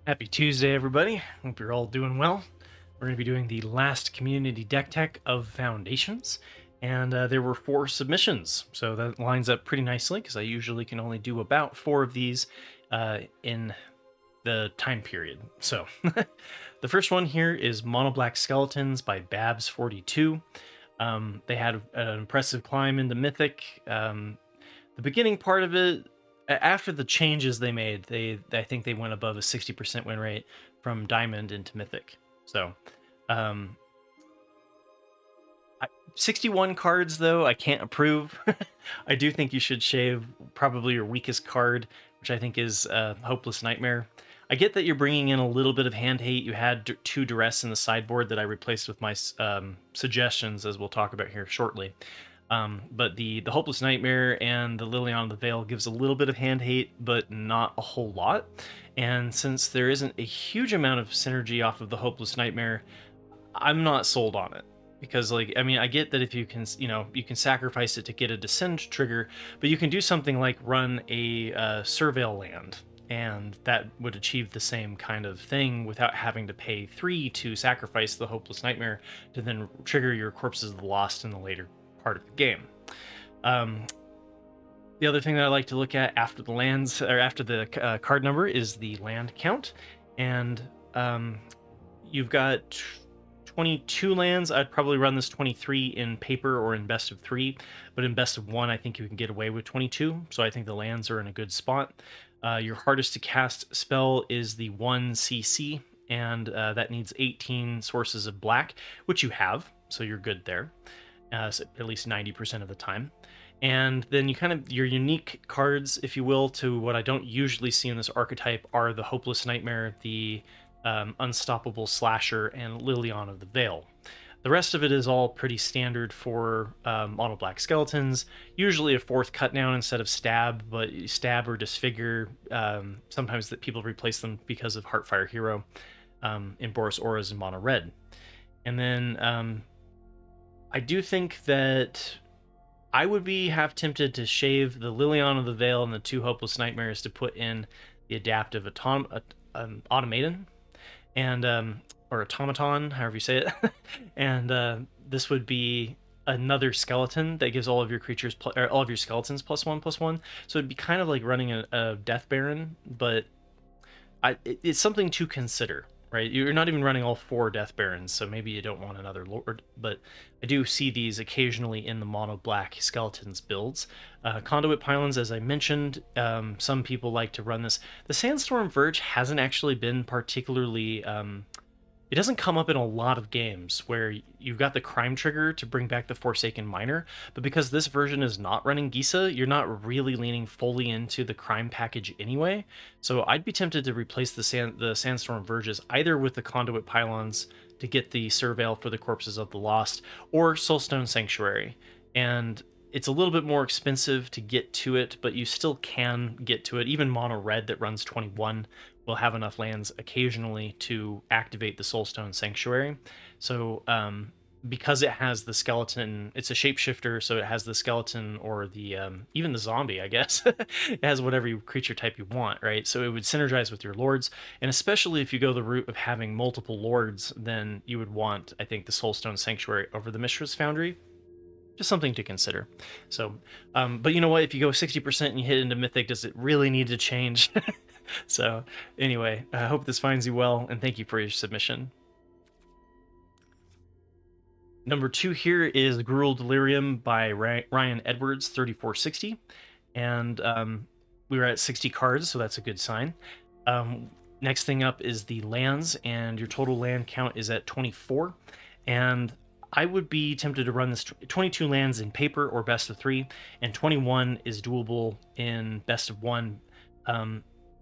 Happy Tuesday, everybody. Hope you're all doing well. We're going to be doing the last community deck tech of Foundations, and there were 4 submissions, so that lines up pretty nicely because I usually can only do about 4 of these in the time period. So, the first one here is Mono Black Skeletons by Babs42. They had an impressive climb into Mythic. The beginning part of it, after the changes they made, I think they went above a 60% win rate from Diamond into Mythic. So, 61 cards though, I can't approve. I do think you should shave probably your weakest card, which I think is Hopeless Nightmare. I get that you're bringing in a little bit of hand hate. You had 2 duress in the sideboard that I replaced with my suggestions, as we'll talk about here shortly. But the Hopeless Nightmare and the Liliana of the Veil gives a little bit of hand hate, but not a whole lot. And since there isn't a huge amount of synergy off of the Hopeless Nightmare, I'm not sold on it. Because, like, I mean, I get that if you can, you can sacrifice it to get a Descend trigger, but you can do something like run a Surveil land, and that would achieve the same kind of thing without having to pay 3 to sacrifice the Hopeless Nightmare to then trigger your Corpses of the Lost in the later part of the game. The other thing that I like to look at after the lands, or after the card number, is the land count, and you've got 22 lands. I'd probably run this 23 in paper or in best of 3, but in best of 1 I think you can get away with 22, so I think the lands are in a good spot. Your hardest to cast spell is the 1 CC, and that needs 18 sources of black, which you have, so you're good there, so at least 90% of the time. And then you kind of, your unique cards, if you will, to what I don't usually see in this archetype are the Hopeless Nightmare, the Unstoppable Slasher, and Liliana of the Veil. The rest of it is all pretty standard for Mono Black Skeletons. Usually a 4th cut down instead of stab, but stab or disfigure. Sometimes that people replace them because of Heartfire Hero in Boros Auras and Mono Red. And then I do think that I would be half tempted to shave the Liliana of the Veil and the 2 Hopeless Nightmares to put in the Adaptive Automaton, and or Automaton, however you say it. And this would be another skeleton that gives all of your creatures, or all of your skeletons +1/+1. So it'd be kind of like running a Death Baron, but it's something to consider, right? You're not even running all 4 Death Barons, so maybe you don't want another Lord, but I do see these occasionally in the Mono Black Skeletons builds. Conduit Pylons, as I mentioned, some people like to run this. The Sandstorm Verge hasn't actually been particularly... it doesn't come up in a lot of games where you've got the crime trigger to bring back the Forsaken Miner, but because this version is not running Gisa, you're not really leaning fully into the crime package anyway. So I'd be tempted to replace the Sandstorm Verges either with the Conduit Pylons to get the Surveil for the Corpses of the Lost, or Soulstone Sanctuary. And it's a little bit more expensive to get to it, but you still can get to it. Even Mono Red that runs 21 will have enough lands occasionally to activate the Soulstone Sanctuary. So because it has the skeleton, it's a shapeshifter, so it has the skeleton or the even the zombie, I guess. It has whatever creature type you want, right? So it would synergize with your lords, and especially if you go the route of having multiple lords, then you would want, I think, the Soulstone Sanctuary over the Mishra's Foundry. Just something to consider. So, but you know what? If you go 60% and you hit into Mythic, does it really need to change? So, anyway, I hope this finds you well, and thank you for your submission. Number 2 here is Gruul Delirium by Ryan Edwards, 3460. And we were at 60 cards, so that's a good sign. Next thing up is the lands, and your total land count is at 24. And I would be tempted to run this 22 lands in paper or best of 3, and 21 is doable in best of 1.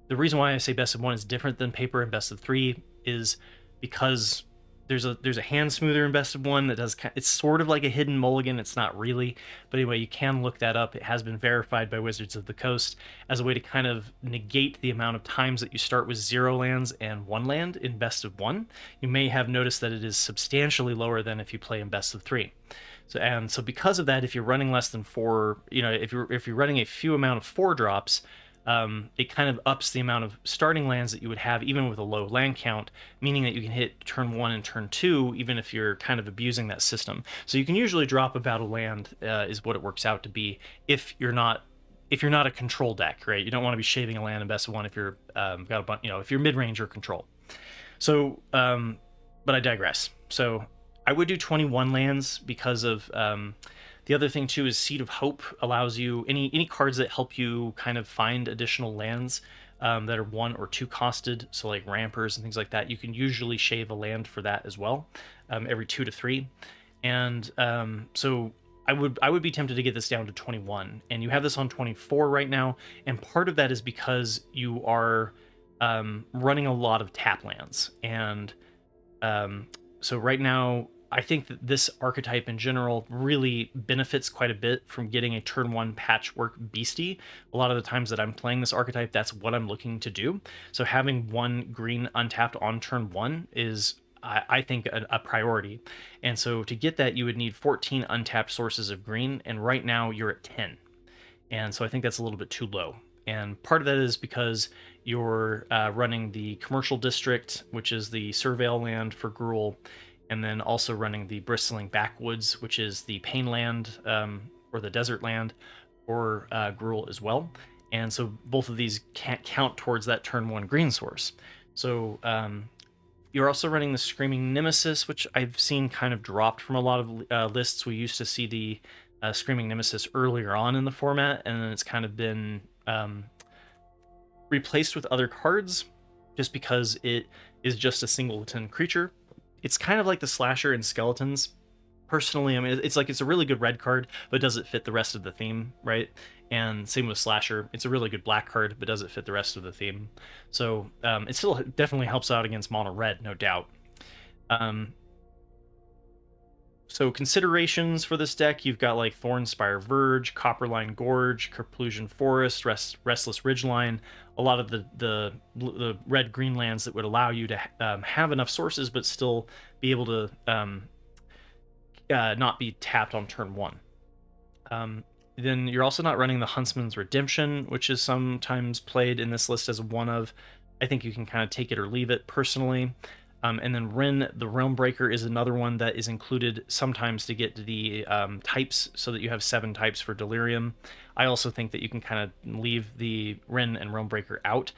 The reason why I say best of 1 is different than paper and best of 3 is because there's a hand smoother in best of 1 that does, it's sort of like a hidden mulligan. It's not really, but anyway, you can look that up. It has been verified by Wizards of the Coast as a way to kind of negate the amount of times that you start with 0 lands and 1 land in best of 1. You may have noticed that it is substantially lower than if you play in best of 3. So because of that, if you're running less than 4, if you're running a few amount of 4 drops, it kind of ups the amount of starting lands that you would have even with a low land count, meaning that you can hit turn 1 and turn 2 even if you're kind of abusing that system. So you can usually drop about a land, is what it works out to be, if you're not a control deck, right? You don't want to be shaving a land in best of 1 if you're got a bunch, if you're mid-range or control. So, but I digress. So I would do 21 lands because of the other thing too is Seed of Hope allows you any cards that help you kind of find additional lands that are 1 or 2 costed. So like Rampers and things like that, you can usually shave a land for that as well, every 2 to 3. And so I would be tempted to get this down to 21, and you have this on 24 right now, and part of that is because you are running a lot of tap lands, and so right now I think that this archetype in general really benefits quite a bit from getting a turn 1 patchwork beastie. A lot of the times that I'm playing this archetype, that's what I'm looking to do. So having 1 green untapped on turn 1 is, I think, a priority. And so to get that, you would need 14 untapped sources of green, and right now you're at 10. And so I think that's a little bit too low. And part of that is because you're running the commercial district, which is the surveil land for Gruul, and then also running the bristling backwoods, which is the pain land, or the desert land for Gruul as well. And so both of these can't count towards that turn 1 green source. So you're also running the Screaming Nemesis, which I've seen kind of dropped from a lot of lists. We used to see the Screaming Nemesis earlier on in the format, and then it's kind of been replaced with other cards just because it is just a singleton creature. It's kind of like the Slasher in Skeletons. Personally, I mean, it's a really good red card, but does it fit the rest of the theme, right? And same with Slasher. It's a really good black card, but does it fit the rest of the theme? So it still definitely helps out against mono red, no doubt. So considerations for this deck, you've got like Thornspire Verge, Copperline Gorge, Kerplusion Forest, Restless Ridgeline, a lot of the red-green lands that would allow you to have enough sources but still be able to not be tapped on turn 1. Then you're also not running the Huntsman's Redemption, which is sometimes played in this list as one of. I think you can kind of take it or leave it personally. And then Ren, the Realm Breaker, is another one that is included sometimes to get the types, so that you have 7 types for Delirium. I also think that you can kind of leave the Ren and Realm Breaker out,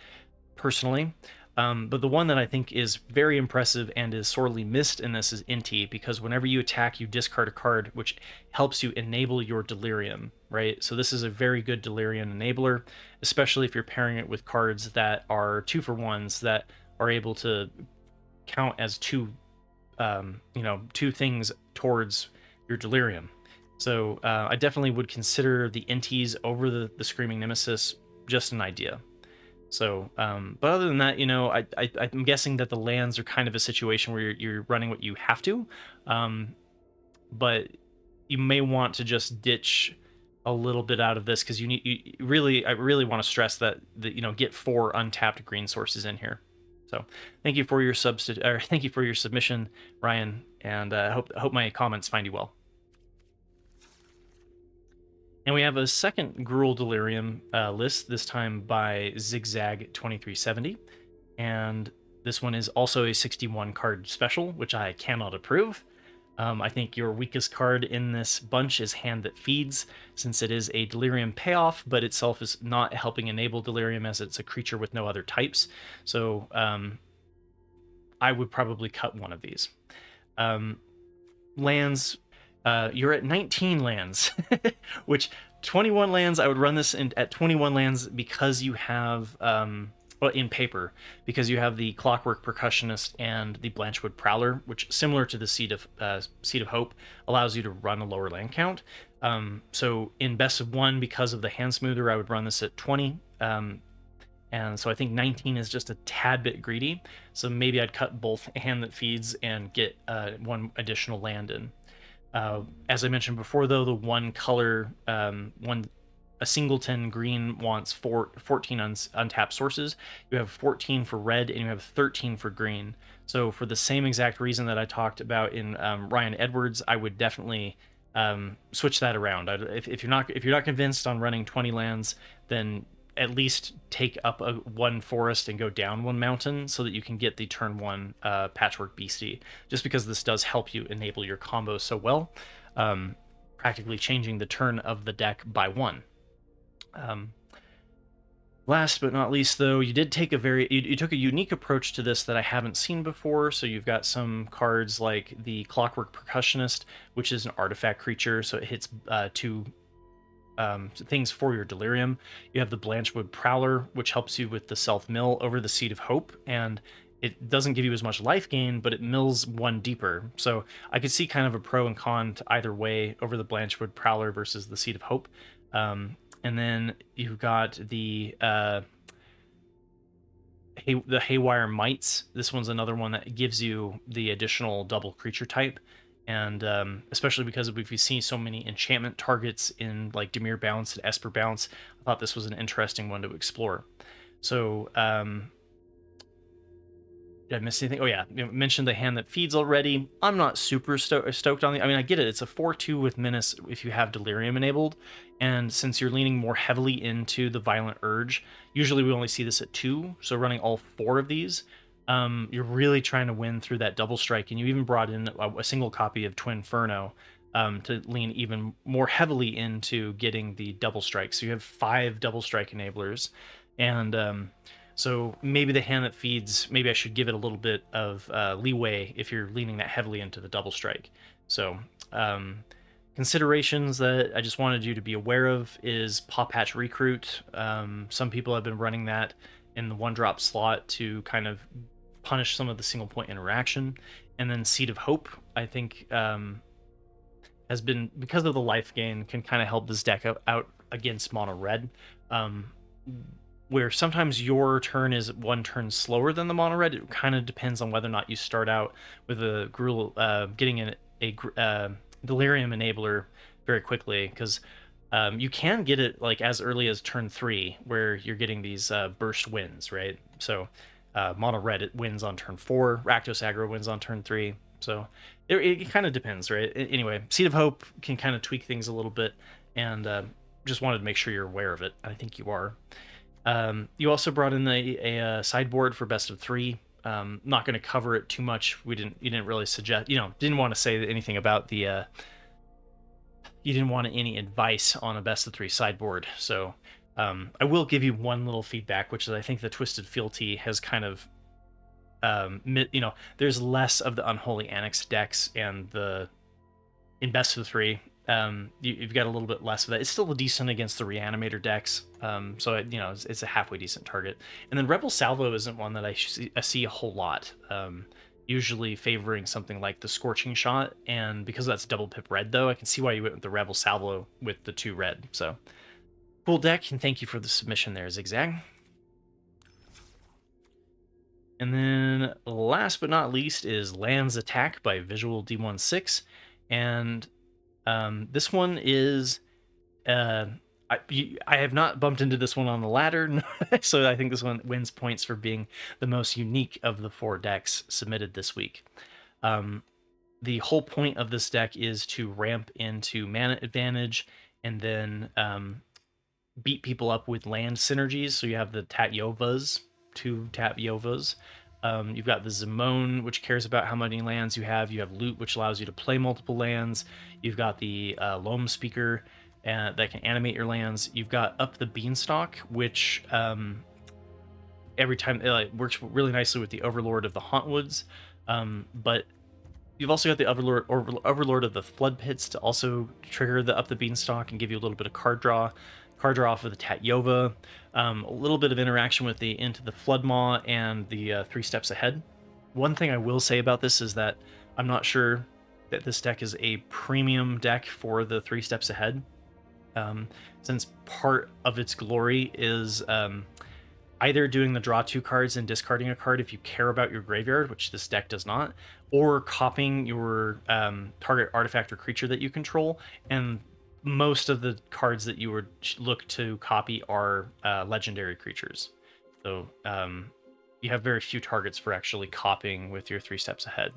personally. But the one that I think is very impressive and is sorely missed in this is Inti, because whenever you attack, you discard a card, which helps you enable your Delirium, right? So this is a very good Delirium enabler, especially if you're pairing it with cards that are 2-for-1s that are able to count as 2 things towards your Delirium. So I definitely would consider the Intis over the Screaming Nemesis, just an idea. So, but other than that, I'm guessing that the lands are kind of a situation where you're running what you have to, but you may want to just ditch a little bit out of this, because I really want to stress that get 4 untapped green sources in here. So thank you for your submission, Ryan, and I hope my comments find you well. And we have a second Gruul Delirium list, this time by Zigzag 2370, and this one is also a 61 card special, which I cannot approve. I think your weakest card in this bunch is Hand That Feeds, since it is a Delirium payoff, but itself is not helping enable Delirium, as it's a creature with no other types. So I would probably cut one of these. Lands, you're at 19 lands, which 21 lands, I would run this at 21 lands because you have... in paper, because you have the Clockwork Percussionist and the Blanchwood Prowler, which, similar to the Seed of Hope, allows you to run a lower land count. So in best of 1, because of the Hand Smoother, I would run this at 20. And so I think 19 is just a tad bit greedy. So maybe I'd cut both Hand That Feeds and get 1 additional land in. As I mentioned before, though, the one color, a singleton green wants 14 untapped sources. You have 14 for red, and you have 13 for green. So for the same exact reason that I talked about in Ryan Edwards, I would definitely switch that around. If you're not convinced on running 20 lands, then at least take up one forest and go down one mountain so that you can get the turn 1 Patchwork Beastie, just because this does help you enable your combo so well, practically changing the turn of the deck by 1. Last but not least, though, you did take you took a unique approach to this that I haven't seen before. So you've got some cards like the Clockwork Percussionist, which is an artifact creature, so it hits 2 things for your Delirium. You have the Blanchwood Prowler, which helps you with the self-mill over the Seed of Hope, and it doesn't give you as much life gain, but it mills 1 deeper. So I could see kind of a pro and con to either way over the Blanchwood Prowler versus the Seed of Hope. And then you've got the Haywire Mites. This one's another one that gives you the additional double creature type. And especially because we've seen so many enchantment targets in like Dimir Bounce and Esper Bounce, I thought this was an interesting one to explore. So, did I miss anything? Oh yeah, you mentioned the Hand That Feeds already. I'm not super stoked on the. I mean, I get it. It's a 4/2 with Menace if you have Delirium enabled, and since you're leaning more heavily into the Violent Urge, usually we only see this at 2. So running all 4 of these, you're really trying to win through that double strike, and you even brought in a single copy of Twinferno to lean even more heavily into getting the double strike. So you have 5 double strike enablers, and so maybe the Hand That Feeds, maybe I should give it a little bit of leeway if you're leaning that heavily into the double strike. So considerations that I just wanted you to be aware of is Paw Patch Recruit. Some people have been running that in the 1-drop slot to kind of punish some of the single point interaction. And then Seed of Hope, I think, has been, because of the life gain, can kind of help this deck out against mono red. Where sometimes your turn is 1 turn slower than the mono red. It kind of depends on whether or not you start out with a Gruul, getting a Delirium enabler very quickly, because you can get it like as early as turn 3, where you're getting these burst wins, right? So mono red, it wins on turn 4. Rakdos aggro wins on turn 3. So it kind of depends, right? Anyway, Seed of Hope can kind of tweak things a little bit, and just wanted to make sure you're aware of it. I think you are. You also brought in a sideboard for best of 3. Not going to cover it too much. You didn't really suggest, didn't want to say anything about the. You didn't want any advice on a best of 3 sideboard. So I will give you one little feedback, which is I think the Twisted Fealty has kind of, there's less of the Unholy Annex decks, and in best of 3. You've got a little bit less of that. It's still decent against the Reanimator decks, so it's a halfway decent target. And then Rebel Salvo isn't one that I see a whole lot, usually favoring something like the Scorching Shot, and because that's double pip red, though, I can see why you went with the Rebel Salvo with the 2 red. So cool deck, and thank you for the submission there, Zigzag. And then last but not least is Lands Attack by Visual D16, and this one is, I have not bumped into this one on the ladder, so I think this one wins points for being the most unique of the 4 decks submitted this week. The whole point of this deck is to ramp into mana advantage and then beat people up with land synergies. So you have the Tatyovas, 2 Tatyovas. You've got the Zimone, which cares about how many lands you have. You have Loot, which allows you to play multiple lands. You've got the Loam Speaker that can animate your lands. You've got Up the Beanstalk, which every time it works really nicely with the Overlord of the Hauntwoods. But you've also got the Overlord of the Flood Pits to also trigger the Up the Beanstalk and give you a little bit of card draw off of the Tatyova, a little bit of interaction with the Into the Floodmaw and the 3 Steps Ahead. One thing I will say about this is that I'm not sure that this deck is a premium deck for the 3 Steps Ahead, since part of its glory is either doing the draw 2 cards and discarding a card if you care about your graveyard, which this deck does not, or copying your target artifact or creature that you control, and most of the cards that you would look to copy are legendary creatures. So you have very few targets for actually copying with your 3 Steps Ahead.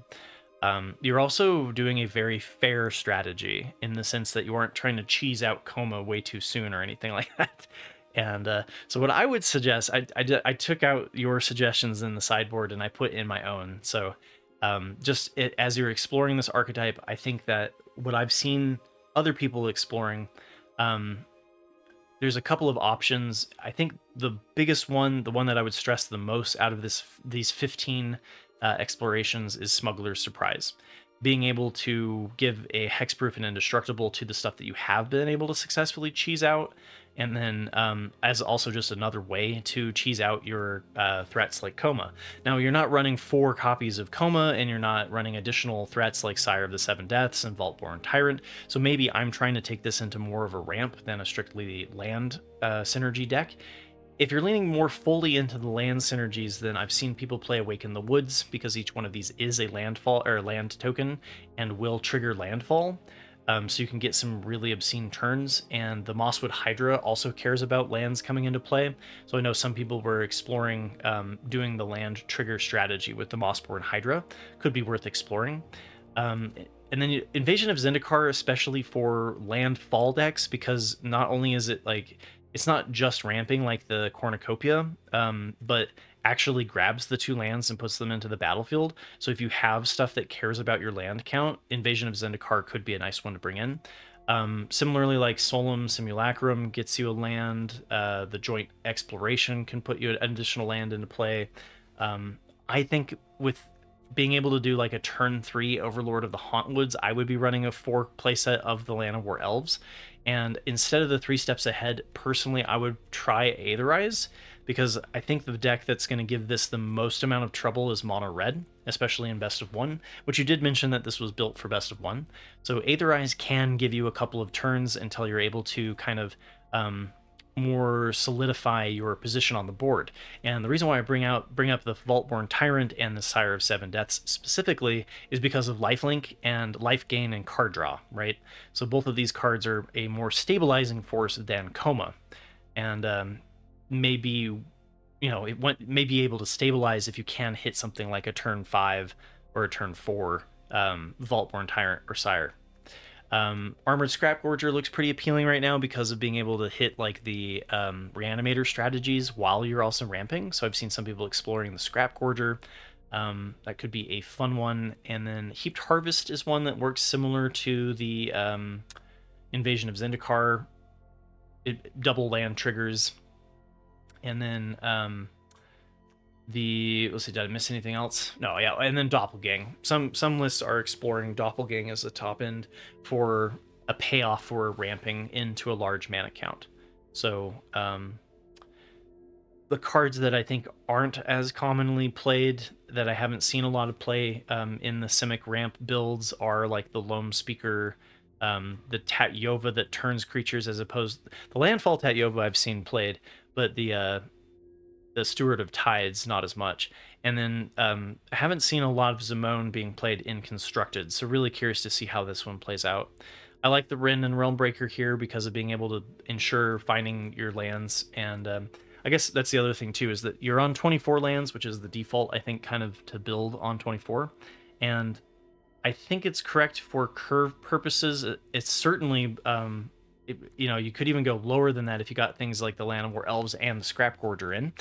You're also doing a very fair strategy in the sense that you aren't trying to cheese out Coma way too soon or anything like that. And so what I would suggest, I took out your suggestions in the sideboard and I put in my own. So as you're exploring this archetype, I think that what I've seen other people exploring, um, there's a couple of options. I think the biggest one, the one that I would stress the most out of these 15 explorations, is Smuggler's Surprise. Being able to give a hexproof and indestructible to the stuff that you have been able to successfully cheese out, and then as also just another way to cheese out your threats like Coma. Now, you're not running 4 copies of Coma, and you're not running additional threats like Sire of the Seven Deaths and Vaultborn Tyrant, so maybe I'm trying to take this into more of a ramp than a strictly land synergy deck. If you're leaning more fully into the land synergies, then I've seen people play Awaken the Woods, because each one of these is a landfall or land token and will trigger landfall. So you can get some really obscene turns, and the Mosswood Hydra also cares about lands coming into play. So I know some people were exploring doing the land trigger strategy with the Mossborn Hydra. Could be worth exploring. And then Invasion of Zendikar, especially for land fall decks, because not only is it like, it's not just ramping like the Cornucopia, but actually grabs the 2 lands and puts them into the battlefield. So if you have stuff that cares about your land count, Invasion of Zendikar could be a nice one to bring in. Similarly, like Solemn Simulacrum gets you a land. The Joint Exploration can put you an additional land into play. I think with being able to do like a turn 3 Overlord of the Hauntwoods, I would be running a 4 playset of the Llanowar Elves. And instead of the 3 steps ahead, personally, I would try Aetherize, because I think the deck that's going to give this the most amount of trouble is mono red, especially in best of 1, which you did mention that this was built for best of 1. So Aetherize can give you a couple of turns until you're able to kind of more solidify your position on the board. And the reason why I bring up the Vaultborn Tyrant and the Sire of Seven Deaths specifically is because of lifelink and life gain and card draw, right? So both of these cards are a more stabilizing force than Coma, and maybe, it may be able to stabilize if you can hit something like a turn 5 or a turn 4 Vaultborn Tyrant or Sire. Armored Scrap Gorger looks pretty appealing right now because of being able to hit like the Reanimator strategies while you're also ramping. So I've seen some people exploring the Scrap Gorger. That could be a fun one. And then Heaped Harvest is one that works similar to the Invasion of Zendikar. Double land triggers. And then let's see, did I miss anything else? No, yeah, and then Doppelgang. Some lists are exploring Doppelgang as the top end for a payoff for ramping into a large mana count. So the cards that I think aren't as commonly played, that I haven't seen a lot of play in the Simic ramp builds, are like the Loam Speaker, the Tatyova that turns creatures, as opposed the Landfall Tatyova I've seen played, but the Steward of Tides not as much. And then I haven't seen a lot of Zimone being played in Constructed, so really curious to see how this one plays out. I like the Rin and Realmbreaker here because of being able to ensure finding your lands, and I guess that's the other thing too, is that you're on 24 lands, which is the default, I think, kind of to build on 24, and I think it's correct for curve purposes. It's certainly you could even go lower than that if you got things like the Llanowar Elves and the Scrap Gorger in.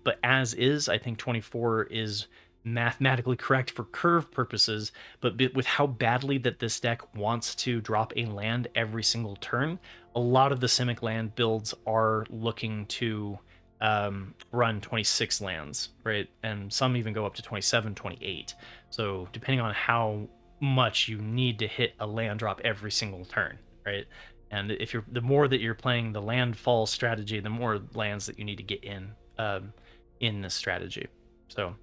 But as is, I think 24 is mathematically correct for curve purposes, but with how badly that this deck wants to drop a land every single turn, a lot of the Simic land builds are looking to run 26 lands, right? And some even go up to 27, 28. So depending on how much you need to hit a land drop every single turn, right? And if the more that you're playing the landfall strategy, the more lands that you need to get in this strategy. So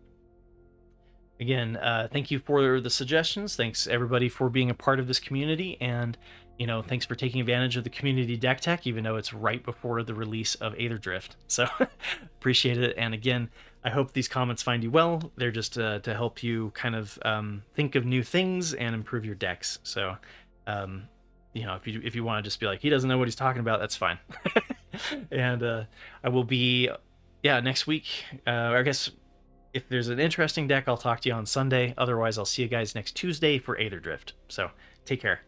again, thank you for the suggestions. Thanks everybody for being a part of this community, and thanks for taking advantage of the community deck tech, even though it's right before the release of Aetherdrift. So appreciate it. And again, I hope these comments find you well. They're just to help you kind of think of new things and improve your decks. So if you want to just be like, he doesn't know what he's talking about, that's fine. And I will be next week, I guess if there's an interesting deck, I'll talk to you on Sunday. Otherwise, I'll see you guys next Tuesday for Aetherdrift. So take care.